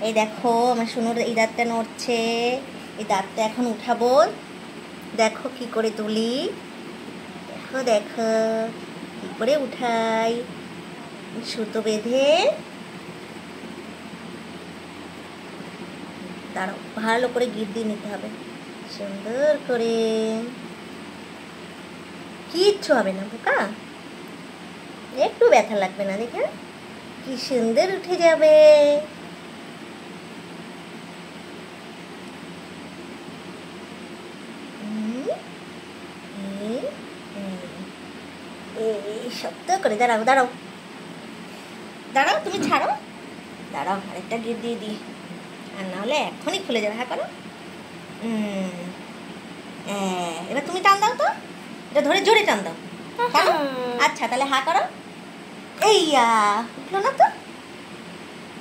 এই দেখো আমার সোনুর এই দাঁতটা নড়ছে, এই দাঁতটা এখন উঠাবো। দেখো কি করে তুলি, দেখো দেখো কি করে উঠাই। সুতো বেঁধে দাঁড়াও, ভালো করে গিট দিয়ে নিতে হবে সুন্দর করে। কিচ্ছু হবে না বোকা, একটু ব্যথা লাগবে না, দেখে কি সুন্দর উঠে যাবে। এই শক্ত করে দাঁড়াও দাঁড়াও দাঁড়াও, তুমি ছাড়ো, দাঁড়াও আরেকটা গিট দিয়ে দিই, আর নাহলে এখনই খুলে যাবে। হ্যাঁ করো, এবার তুমি টান দাও তো, এটা ধরে জোরে টান দাও। আচ্ছা তাহলে হা করো। এইয়া উঠলো না তো,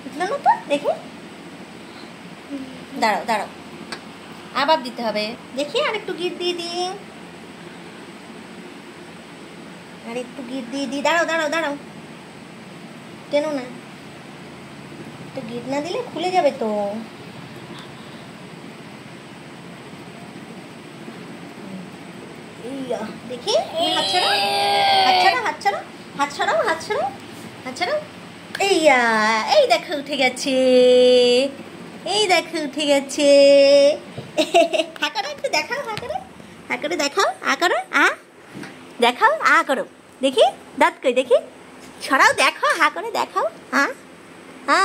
উঠলো না তো, দেখি দাঁড়াও দাঁড়াও, আবার দিতে হবে, দেখি আর একটু গিট দিয়ে দিই, আর একটু গিট দিয়ে দিই। দাঁড়াও দাঁড়াও দাঁড়াও, টেনো না, একটু গিট না দিলে খুলে যাবে তো। দেখি হাত ছাড়াও, হাত ছাড়াও, হাত ছাড়াও, হাত ছাড়াও, হাত ছাড়াও, হাত ছাড়াও। এইয়া, এই দেখো উঠে গেছে, এই দেখো উঠে গেছে। হা করো, একটু দেখাও, হা করো, হা করে দেখাও, আ করো, আ দেখাও, আ করো, দেখি দাঁত কই দেখি, ছড়াও, দেখো, হা করে দেখাও, আ আ।